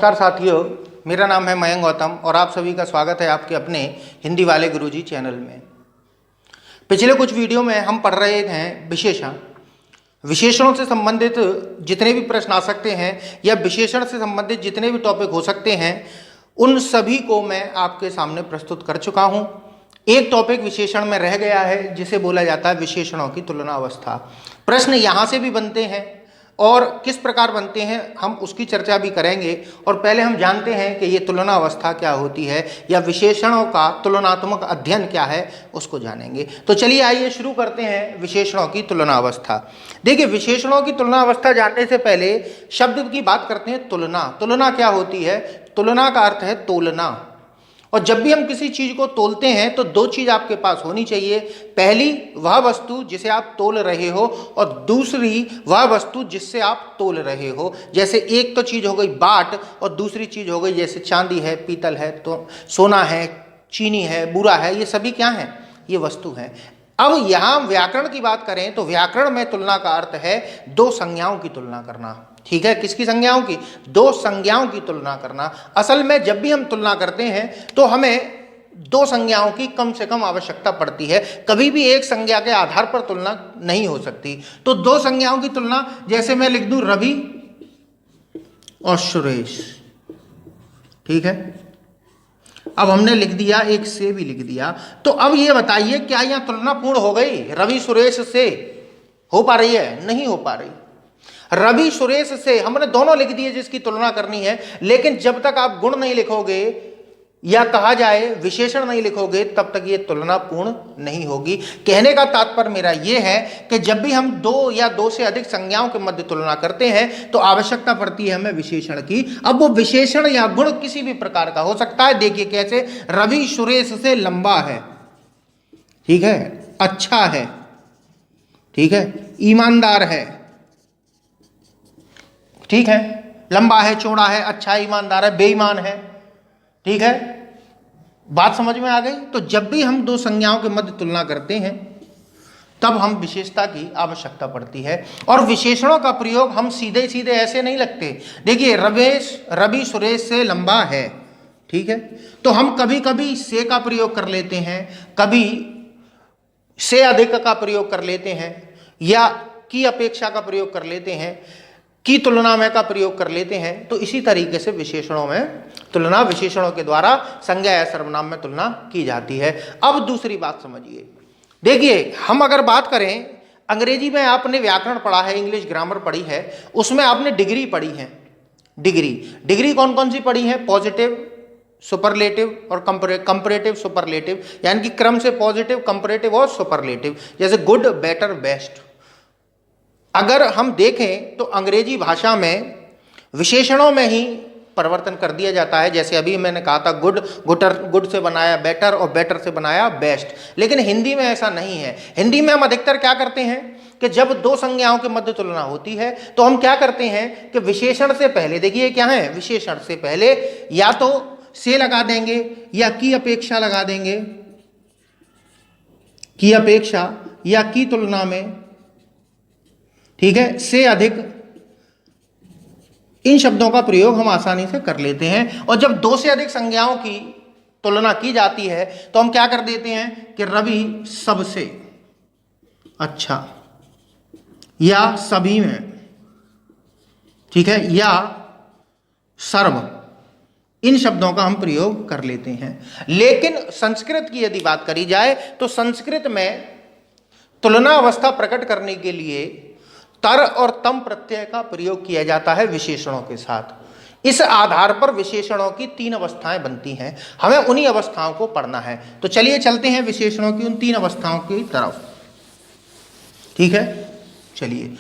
नमस्कार साथियों, मेरा नाम है मयंक गौतम और आप सभी का स्वागत है आपके अपने हिंदी वाले गुरुजी चैनल में। पिछले कुछ वीडियो में हम पढ़ रहे हैं विशेषण। विशेषणों से संबंधित जितने भी प्रश्न आ सकते हैं या विशेषण से संबंधित जितने भी टॉपिक हो सकते हैं उन सभी को मैं आपके सामने प्रस्तुत कर चुका हूं। एक टॉपिक विशेषण में रह गया है जिसे बोला जाता है विशेषणों की तुलना अवस्था। प्रश्न यहाँ से भी बनते हैं और किस प्रकार बनते हैं हम उसकी चर्चा भी करेंगे। और पहले हम जानते हैं कि ये तुलना अवस्था क्या होती है या विशेषणों का तुलनात्मक अध्ययन क्या है, उसको जानेंगे। तो चलिए आइए शुरू करते हैं विशेषणों की तुलना अवस्था। देखिए, विशेषणों की तुलना अवस्था जानने से पहले शब्द की बात करते हैं तुलना। तुलना क्या होती है? तुलना का अर्थ है तोलना। और जब भी हम किसी चीज को तोलते हैं तो दो चीज आपके पास होनी चाहिए। पहली, वह वस्तु जिसे आप तोल रहे हो, और दूसरी वह वस्तु जिससे आप तोल रहे हो। जैसे एक तो चीज हो गई बाट और दूसरी चीज हो गई जैसे चांदी है, पीतल है, तो सोना है, चीनी है, बूरा है, ये सभी क्या है? ये वस्तु है। अब यहां व्याकरण की बात करें तो व्याकरण में तुलना का अर्थ है दो संज्ञाओं की तुलना करना। ठीक है, किसकी संज्ञाओं की? दो संज्ञाओं की तुलना करना। असल में जब भी हम तुलना करते हैं तो हमें दो संज्ञाओं की कम से कम आवश्यकता पड़ती है। कभी भी एक संज्ञा के आधार पर तुलना नहीं हो सकती। तो दो संज्ञाओं की तुलना, जैसे मैं लिख दूं रवि और सुरेश। ठीक है, अब हमने लिख दिया, एक से भी लिख दिया। तो अब ये बताइए, क्या यह तुलना पूर्ण हो गई? रवि सुरेश से हो पा रही है? नहीं हो पा रही। रवि सुरेश से हमने दोनों लिख दिए जिसकी तुलना करनी है, लेकिन जब तक आप गुण नहीं लिखोगे या कहा जाए विशेषण नहीं लिखोगे तब तक ये तुलना पूर्ण नहीं होगी। कहने का तात्पर्य मेरा यह है कि जब भी हम दो या दो से अधिक संज्ञाओं के मध्य तुलना करते हैं तो आवश्यकता पड़ती है हमें विशेषण की। अब वो विशेषण या गुण किसी भी प्रकार का हो सकता है। देखिए कैसे, रवि सुरेश से लंबा है, ठीक है, अच्छा है, ठीक है, ईमानदार है, ठीक है, लंबा है, चौड़ा है, अच्छा है, ईमानदार है, बेईमान है। ठीक है, बात समझ में आ गई? तो जब भी हम दो संज्ञाओं के मध्य तुलना करते हैं तब हम विशेषता की आवश्यकता पड़ती है। और विशेषणों का प्रयोग हम सीधे सीधे ऐसे नहीं लगते। देखिए, रवि सुरेश से लंबा है, ठीक है, तो हम कभी कभी से का प्रयोग कर लेते हैं, कभी से अधिक का प्रयोग कर लेते हैं, या की अपेक्षा का प्रयोग कर लेते हैं, की तुलना में का प्रयोग कर लेते हैं। तो इसी तरीके से विशेषणों में तुलना, विशेषणों के द्वारा संज्ञा या सर्वनाम में तुलना की जाती है। अब दूसरी बात समझिए। देखिए, हम अगर बात करें, अंग्रेजी में आपने व्याकरण पढ़ा है, इंग्लिश ग्रामर पढ़ी है, उसमें आपने डिग्री पढ़ी है। डिग्री कौन कौन सी पढ़ी है? पॉजिटिव, सुपरलेटिव और कंपैरेटिव सुपरलेटिव, यानी कि क्रम से पॉजिटिव, कंपैरेटिव और सुपरलेटिव। जैसे गुड, बेटर, बेस्ट। अगर हम देखें तो अंग्रेजी भाषा में विशेषणों में ही परिवर्तन कर दिया जाता है। जैसे अभी मैंने कहा था गुड से बनाया बेटर और बेटर से बनाया बेस्ट। लेकिन हिंदी में ऐसा नहीं है। हिंदी में हम अधिकतर क्या करते हैं कि जब दो संज्ञाओं के मध्य तुलना होती है तो हम क्या करते हैं कि विशेषण से पहले, देखिए क्या है, विशेषण से पहले या तो से लगा देंगे या की अपेक्षा लगा देंगे, की अपेक्षा या की तुलना में, ठीक है, से अधिक, इन शब्दों का प्रयोग हम आसानी से कर लेते हैं। और जब दो से अधिक संज्ञाओं की तुलना की जाती है तो हम क्या कर देते हैं कि रवि सबसे अच्छा, या सभी में, ठीक है, या सर्व, इन शब्दों का हम प्रयोग कर लेते हैं। लेकिन संस्कृत की यदि बात करी जाए तो संस्कृत में तुलना अवस्था प्रकट करने के लिए तर और तम प्रत्यय का प्रयोग किया जाता है विशेषणों के साथ। इस आधार पर विशेषणों की तीन अवस्थाएं बनती हैं। हमें उन्हीं अवस्थाओं को पढ़ना है। तो चलिए चलते हैं विशेषणों की उन तीन अवस्थाओं की तरफ। ठीक है, चलिए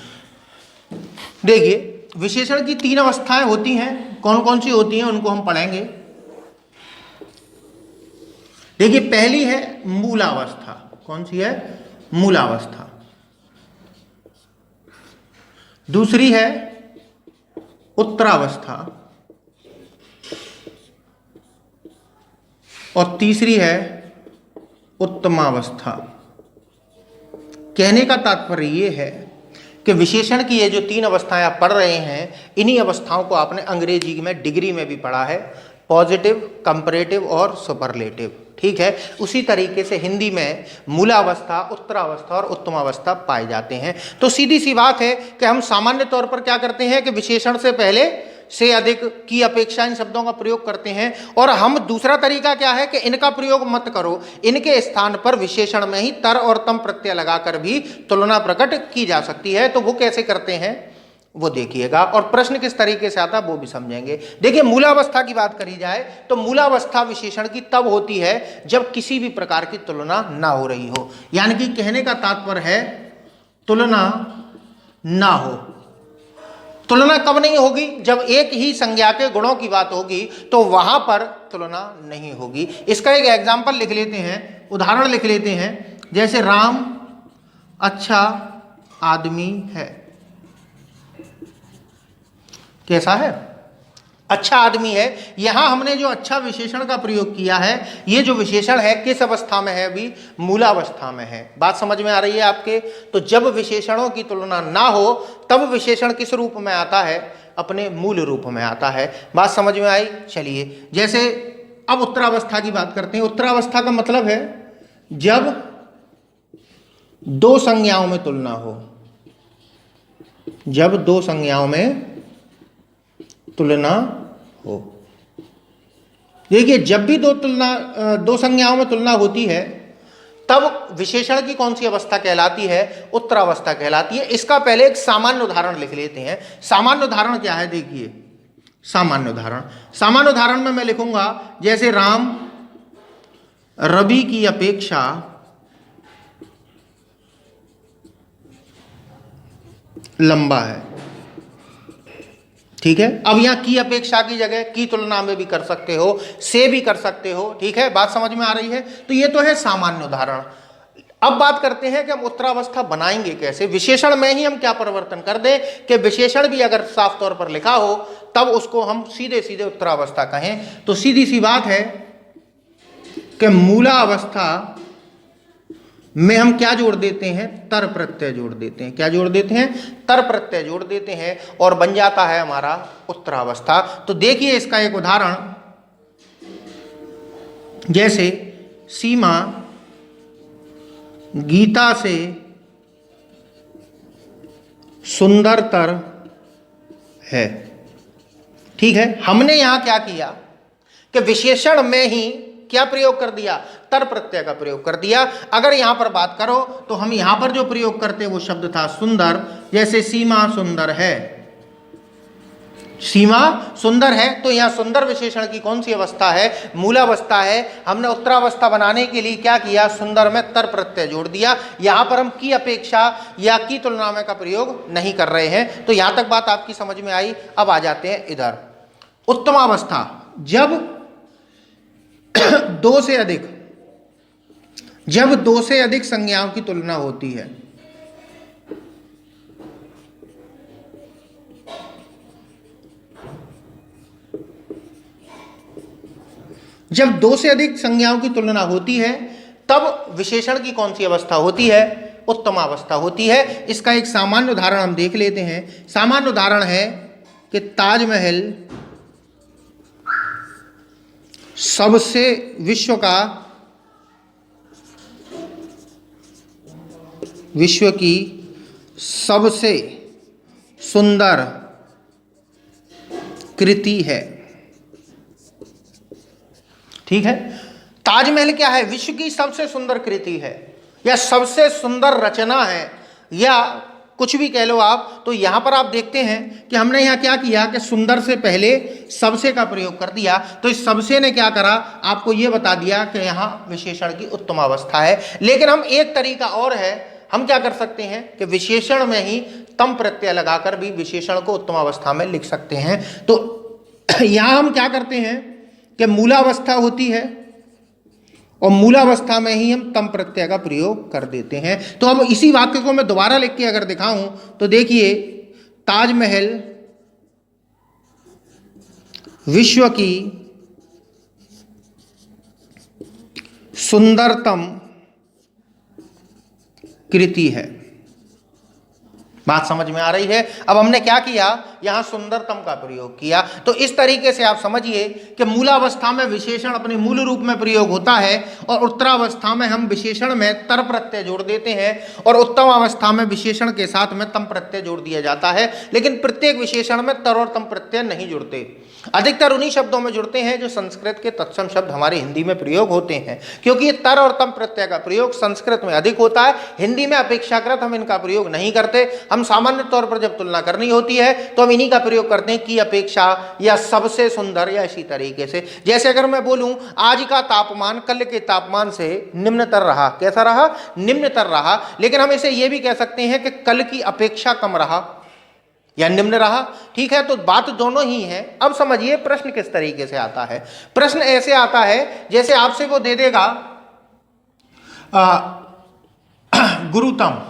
देखिए, विशेषण की तीन अवस्थाएं होती हैं। कौन कौन सी होती हैं उनको हम पढ़ेंगे। देखिए, पहली है मूलावस्था। कौन सी है? मूलावस्था। दूसरी है उत्तरावस्था और तीसरी है उत्तमावस्था। कहने का तात्पर्य यह है कि विशेषण की ये जो 3 अवस्थाएं आप पढ़ रहे हैं, इन्हीं अवस्थाओं को आपने अंग्रेजी में डिग्री में भी पढ़ा है, पॉजिटिव, कंपैरेटिव और सुपरलेटिव। ठीक है, उसी तरीके से हिंदी में मूलावस्था, उत्तरावस्था और उत्तमावस्था पाए जाते हैं। तो सीधी सी बात है कि हम सामान्य तौर पर क्या करते हैं कि विशेषण से पहले से अधिक की अपेक्षा इन शब्दों का प्रयोग करते हैं। और हम दूसरा तरीका क्या है कि इनका प्रयोग मत करो, इनके स्थान पर विशेषण में ही तर और तम प्रत्यय लगाकर भी तुलना प्रकट की जा सकती है। तो वो कैसे करते हैं वो देखिएगा, और प्रश्न किस तरीके से आता है वो भी समझेंगे। देखिए, मूलावस्था की बात करी जाए तो मूलावस्था विशेषण की तब होती है जब किसी भी प्रकार की तुलना ना हो रही हो, यानी कि कहने का तात्पर्य है तुलना ना हो। तुलना कब नहीं होगी? जब एक ही संज्ञा के गुणों की बात होगी तो वहां पर तुलना नहीं होगी। इसका एक एग्जाम्पल लिख लेते हैं, उदाहरण लिख लेते हैं। जैसे राम अच्छा आदमी है। कैसा है? अच्छा आदमी है। यहां हमने जो अच्छा विशेषण का प्रयोग किया है, ये जो विशेषण है किस अवस्था में है? अभी मूलावस्था में है। बात समझ में आ रही है आपके? तो जब विशेषणों की तुलना ना हो तब विशेषण किस रूप में आता है? अपने मूल रूप में आता है। बात समझ में आई? चलिए, जैसे अब उत्तरावस्था की बात करते हैं। उत्तरावस्था का मतलब है जब 2 संज्ञाओं में तुलना हो, जब 2 संज्ञाओं में तुलना हो। देखिए, जब भी दो संज्ञाओं में तुलना होती है तब विशेषण की कौन सी अवस्था कहलाती है? उत्तरावस्था कहलाती है। इसका पहले एक सामान्य उदाहरण लिख लेते हैं। सामान्य उदाहरण क्या है? देखिए, सामान्य उदाहरण में मैं लिखूंगा जैसे राम रवि की अपेक्षा लंबा है। ठीक है, अब यहां की अपेक्षा की जगह की तुलना में भी कर सकते हो, से भी कर सकते हो। ठीक है, बात समझ में आ रही है? तो ये तो है सामान्य उदाहरण। अब बात करते हैं कि हम उत्तरावस्था बनाएंगे कैसे। विशेषण में ही हम क्या परिवर्तन कर दें कि विशेषण भी अगर साफ तौर पर लिखा हो तब उसको हम सीधे सीधे उत्तरावस्था कहें। तो सीधी सी बात है कि मूलावस्था में हम क्या जोड़ देते हैं? तर प्रत्यय जोड़ देते हैं। क्या जोड़ देते हैं? तर प्रत्यय जोड़ देते हैं और बन जाता है हमारा उत्तरावस्था। तो देखिए इसका एक उदाहरण, जैसे सीमा गीता से सुंदरतर है। ठीक है, हमने यहां क्या किया कि विशेषण में ही क्या प्रयोग कर दिया? तर प्रत्यय का प्रयोग कर दिया। अगर यहां पर बात करो तो हम यहां पर जो प्रयोग करते वो शब्द था सुंदर। जैसे सीमा सुंदर है, सीमा सुंदर है, तो यहां सुंदर विशेषण की कौन सी अवस्था है? मूलावस्था है। हमने उत्तरावस्था बनाने के लिए क्या किया? सुंदर में तर प्रत्यय जोड़ दिया। यहां पर हम की अपेक्षा या की तुलना में का प्रयोग नहीं कर रहे हैं। तो यहां तक बात आपकी समझ में आई। अब आ जाते हैं इधर उत्तमावस्था। जब दो से अधिक संज्ञाओं की तुलना होती है। जब 2 से अधिक संज्ञाओं की तुलना होती है तब विशेषण की कौन सी अवस्था होती है? उत्तमावस्था होती है। इसका एक सामान्य उदाहरण हम देख लेते हैं। सामान्य उदाहरण है कि ताजमहल सबसे विश्व की सबसे सुंदर कृति है। ठीक है, ताजमहल क्या है? विश्व की सबसे सुंदर कृति है या सबसे सुंदर रचना है या कुछ भी कह लो आप। तो यहां पर आप देखते हैं कि हमने यहां क्या किया कि सुंदर से पहले सबसे का प्रयोग कर दिया। तो इस सबसे ने क्या करा? आपको यह बता दिया कि यहां विशेषण की उत्तमावस्था है। लेकिन हम एक तरीका और है, हम क्या कर सकते हैं कि विशेषण में ही तम प्रत्यय लगाकर भी विशेषण को उत्तमावस्था में लिख सकते हैं। तो यहां हम क्या करते हैं कि मूलावस्था होती है और मूलावस्था में ही हम तम प्रत्यय का प्रयोग कर देते हैं। तो अब इसी वाक्य को मैं दोबारा लिख के अगर दिखाऊं तो देखिए, ताजमहल विश्व की सुंदरतम कृति है। बात समझ में आ रही है। अब हमने क्या किया, यहां सुंदरतम का प्रयोग किया। तो इस तरीके से आप समझिए कि मूलावस्था में विशेषण अपने मूल रूप में प्रयोग होता है और उत्तरावस्था में हम विशेषण में तर प्रत्यय जोड़ देते हैं और उत्तम अवस्था में विशेषण के साथ में तम प्रत्यय जोड़ दिया जाता है। लेकिन प्रत्येक विशेषण में तर और तम प्रत्यय नहीं जुड़ते, अधिकतर उन्हीं शब्दों में जुड़ते हैं जो संस्कृत के तत्सम शब्द हमारे हिंदी में प्रयोग होते हैं, क्योंकि ये तर और तम प्रत्यय का प्रयोग संस्कृत में अधिक होता है। हिंदी में अपेक्षाकृत हम इनका प्रयोग नहीं करते। हम सामान्य तौर पर जब तुलना करनी होती है तो हम इन्हीं का प्रयोग करते हैं, की अपेक्षा या सबसे सुंदर या इसी तरीके से। जैसे अगर मैं बोलूं आज का तापमान कल के तापमान से निम्नतर रहा, कैसा रहा, निम्नतर रहा, लेकिन हम इसे यह भी कह सकते हैं कि कल की अपेक्षा कम रहा या निम्न रहा। ठीक है, तो बात दोनों ही है। अब समझिए प्रश्न किस तरीके से आता है। प्रश्न ऐसे आता है जैसे आपसे वो दे देगा गुरुतम।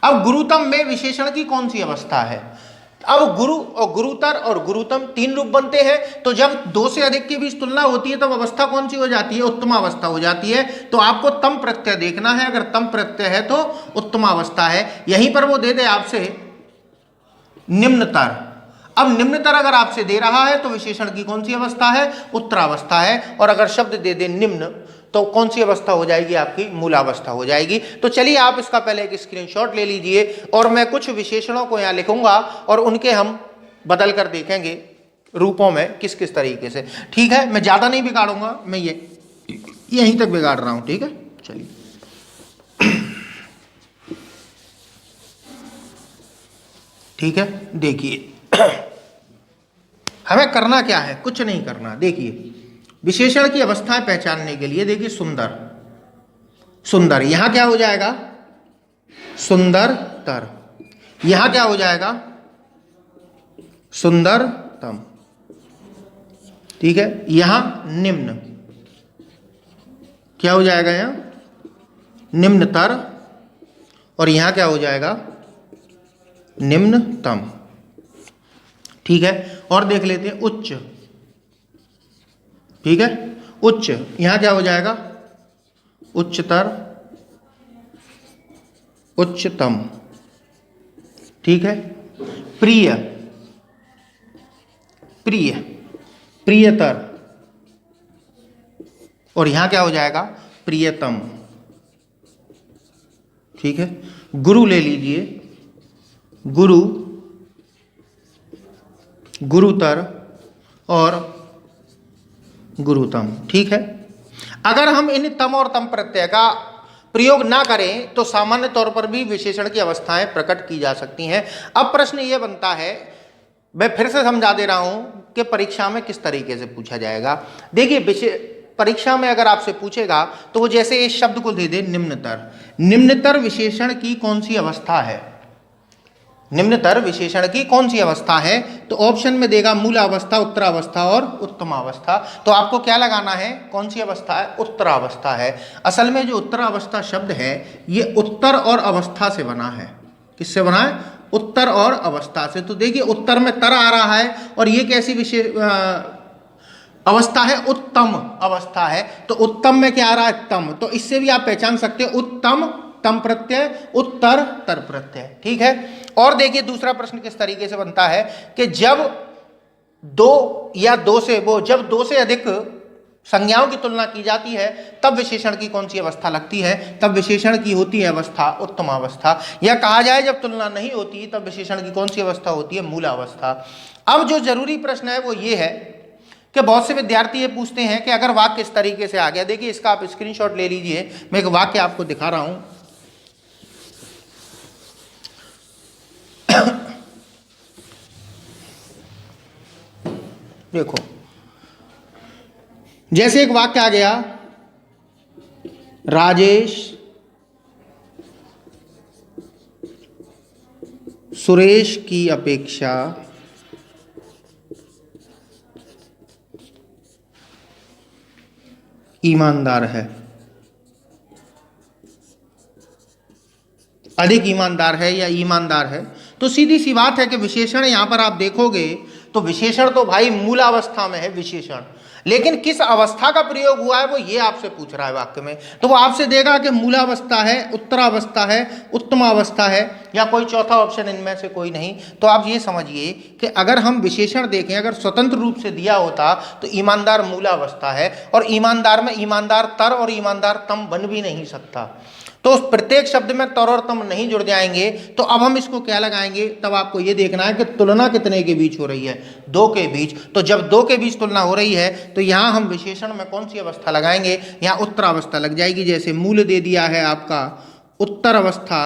अब गुरुतम में विशेषण की कौन सी अवस्था है। अब गुरु और गुरुतर और गुरुतम तीन रूप बनते हैं, तो जब दो से अधिक के बीच तुलना होती है तब अवस्था कौन सी हो जाती है, उत्तम अवस्था हो जाती है। तो आपको तम प्रत्यय देखना है, अगर तम प्रत्यय है तो उत्तम अवस्था है। यहीं पर वो दे दे आपसे निम्नतर। अब निम्नतर अगर आपसे दे रहा है तो विशेषण की कौन सी अवस्था है, उत्तरावस्था है। और अगर शब्द दे दे निम्न तो कौन सी अवस्था हो जाएगी, आपकी मूलावस्था हो जाएगी। तो चलिए आप इसका पहले एक स्क्रीनशॉट ले लीजिए और मैं कुछ विशेषणों को यहाँ लिखूंगा और उनके हम बदल कर देखेंगे रूपों में किस किस तरीके से। ठीक है, मैं ज्यादा नहीं बिगाड़ूंगा, मैं ये यहीं तक बिगाड़ रहा हूं। ठीक है, चलिए ठीक है, देखिए हमें करना क्या है, कुछ नहीं करना। देखिए विशेषण की अवस्थाएं पहचानने के लिए देखिए सुंदर, सुंदर यहां क्या हो जाएगा, सुंदरतर। यहां क्या हो जाएगा, सुंदरतम। ठीक है, यहां निम्न क्या हो जाएगा, यहां निम्नतर। और यहां क्या हो जाएगा, निम्नतम। ठीक है, और देख लेते हैं उच्च। ठीक है, उच्च यहां क्या हो जाएगा, उच्चतर, उच्चतम। ठीक है, प्रिय, प्रिय, प्रियतर। और यहां क्या हो जाएगा, प्रियतम। ठीक है, गुरु ले लीजिए, गुरु, गुरुतर और गुरुतम। ठीक है, अगर हम इन तम और तम प्रत्यय का प्रयोग ना करें तो सामान्य तौर पर भी विशेषण की अवस्थाएं प्रकट की जा सकती हैं। अब प्रश्न ये बनता है, मैं फिर से समझा दे रहा हूं कि परीक्षा में किस तरीके से पूछा जाएगा। देखिए परीक्षा में अगर आपसे पूछेगा तो वो जैसे इस शब्द को दे दे निम्नतर। निम्नतर विशेषण की कौन सी अवस्था है, निम्नतर विशेषण की कौन सी अवस्था है, तो ऑप्शन में देगा मूलावस्था, उत्तरावस्था और उत्तमावस्था। तो आपको क्या लगाना है, कौन सी अवस्था है, उत्तरावस्था है। असल में जो उत्तरावस्था शब्द है ये उत्तर और अवस्था से बना है। किससे बना है, उत्तर और अवस्था से। तो देखिए उत्तर में तर आ रहा है और ये कैसी विशेष अवस्था है, उत्तम अवस्था है। तो उत्तम में क्या आ रहा है, तम। तो इससे भी आप पहचान सकते हो उत्तम तम प्रत्यय, उत्तर तर प्रत्यय। ठीक है, और देखिए दूसरा प्रश्न किस तरीके से बनता है कि जब दो या दो से जब दो से अधिक संज्ञाओं की तुलना की जाती है तब विशेषण की कौन सी अवस्था लगती है, तब विशेषण की होती है अवस्था उत्तमावस्था। या कहा जाए जब तुलना नहीं होती तब विशेषण की कौन सी अवस्था होती है, मूलावस्था। अब जो जरूरी प्रश्न है वो ये है कि बहुत से विद्यार्थी ये पूछते हैं कि अगर वाक्य इस तरीके से आ गया, देखिए इसका आप स्क्रीनशॉट ले लीजिए, मैं एक वाक्य आपको दिखा रहा हूं। देखो जैसे एक वाक्य आ गया, राजेश सुरेश की अपेक्षा ईमानदार है, अधिक ईमानदार है या ईमानदार है। तो सीधी सी बात है कि विशेषण यहां पर आप देखोगे तो विशेषण तो भाई मूलावस्था में है विशेषण, लेकिन किस अवस्था का प्रयोग हुआ है वो ये आपसे पूछ रहा है वाक्य में। तो वो आपसे देगा कि मूलावस्था है, उत्तरावस्था है, उत्तमावस्था है, या कोई चौथा ऑप्शन इनमें से कोई नहीं। तो आप ये समझिए कि अगर हम विशेषण देखें, अगर स्वतंत्र रूप से दिया होता तो ईमानदार मूलावस्था है, और ईमानदार में ईमानदार तर और ईमानदार तम बन भी नहीं सकता। तो उस प्रत्येक शब्द में तर और तम नहीं जुड़ जाएंगे, तो अब हम इसको क्या लगाएंगे, तब आपको ये देखना है कि तुलना कितने के बीच हो रही है, दो के बीच। तो जब दो के बीच तुलना हो रही है तो यहाँ हम विशेषण में कौन सी अवस्था लगाएंगे, यहाँ उत्तरावस्था लग जाएगी। जैसे मूल दे दिया है आपका उत्तर अवस्था,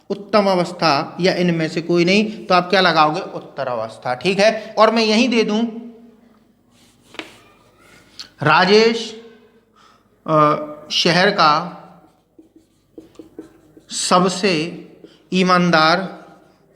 उत्तम अवस्था, या इनमें से कोई नहीं, तो आप क्या लगाओगे, उत्तर अवस्था। ठीक है, और मैं यही दे दूं राजेश शहर का सबसे ईमानदार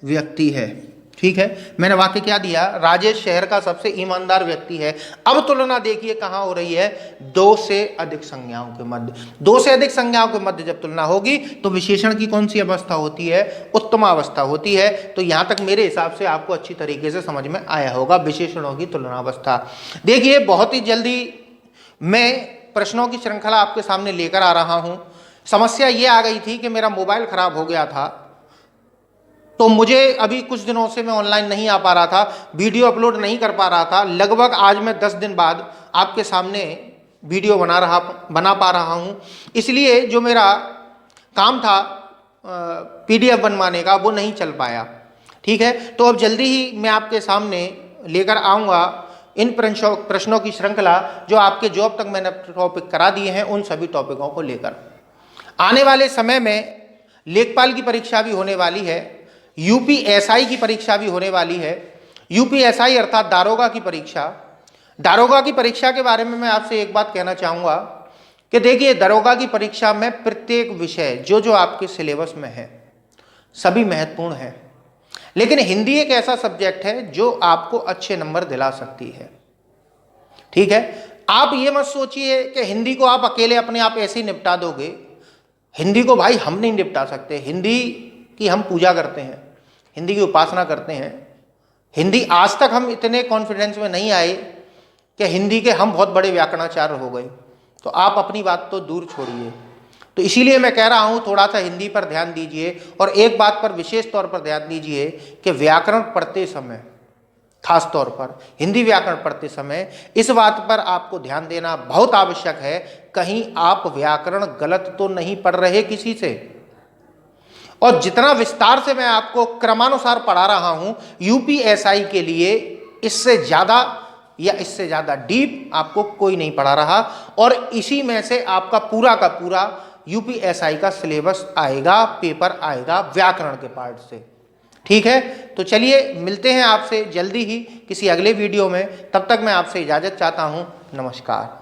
व्यक्ति है। ठीक है, मैंने वाक्य क्या दिया, राजेश शहर का सबसे ईमानदार व्यक्ति है। अब तुलना देखिए कहाँ हो रही है, दो से अधिक संज्ञाओं के मध्य। दो से अधिक संज्ञाओं के मध्य जब तुलना होगी तो विशेषण की कौन सी अवस्था होती है, उत्तमावस्था होती है। तो यहाँ तक मेरे हिसाब से आपको अच्छी तरीके से समझ में आया होगा विशेषणों की तुलनावस्था। देखिए बहुत ही जल्दी मैं प्रश्नों की श्रृंखला आपके सामने लेकर आ रहा हूँ। समस्या ये आ गई थी कि मेरा मोबाइल खराब हो गया था, तो मुझे अभी कुछ दिनों से मैं ऑनलाइन नहीं आ पा रहा था, वीडियो अपलोड नहीं कर पा रहा था। लगभग आज मैं 10 दिन बाद आपके सामने वीडियो बना पा रहा हूँ। इसलिए जो मेरा काम था PDF बनवाने का वो नहीं चल पाया। ठीक है, तो अब जल्दी ही मैं आपके सामने लेकर आऊँगा इन प्रश्नों की श्रृंखला जो आपके जॉब तक मैंने टॉपिक करा दिए हैं, उन सभी टॉपिकों को लेकर। आने वाले समय में लेखपाल की परीक्षा भी होने वाली है, UPSI की परीक्षा भी होने वाली है। UPSI अर्थात दारोगा की परीक्षा। दारोगा की परीक्षा के बारे में मैं आपसे एक बात कहना चाहूँगा कि देखिए दारोगा की परीक्षा में प्रत्येक विषय जो आपके सिलेबस में है सभी महत्वपूर्ण है, लेकिन हिंदी एक ऐसा सब्जेक्ट है जो आपको अच्छे नंबर दिला सकती है। ठीक है, आप ये मत सोचिए कि हिंदी को आप अकेले अपने आप ऐसे ही निपटा दोगे। हिंदी को भाई हम नहीं निपटा सकते। हिंदी की हम पूजा करते हैं, हिंदी की उपासना करते हैं। हिंदी आज तक हम इतने कॉन्फिडेंस में नहीं आए कि हिंदी के हम बहुत बड़े व्याकरणाचार्य हो गए। तो आप अपनी बात तो दूर छोड़िए। तो इसीलिए मैं कह रहा हूँ थोड़ा सा हिंदी पर ध्यान दीजिए, और एक बात पर विशेष तौर पर ध्यान दीजिए कि व्याकरण पढ़ते समय, खास तौर पर हिंदी व्याकरण पढ़ते समय इस बात पर आपको ध्यान देना बहुत आवश्यक है, कहीं आप व्याकरण गलत तो नहीं पढ़ रहे किसी से। और जितना विस्तार से मैं आपको क्रमानुसार पढ़ा रहा हूं UPSI के लिए, इससे ज़्यादा या इससे ज़्यादा डीप आपको कोई नहीं पढ़ा रहा, और इसी में से आपका पूरा का पूरा UPSI का सिलेबस आएगा, पेपर आएगा व्याकरण के पार्ट से। ठीक है, तो चलिए मिलते हैं आपसे जल्दी ही किसी अगले वीडियो में। तब तक मैं आपसे इजाज़त चाहता हूँ। नमस्कार।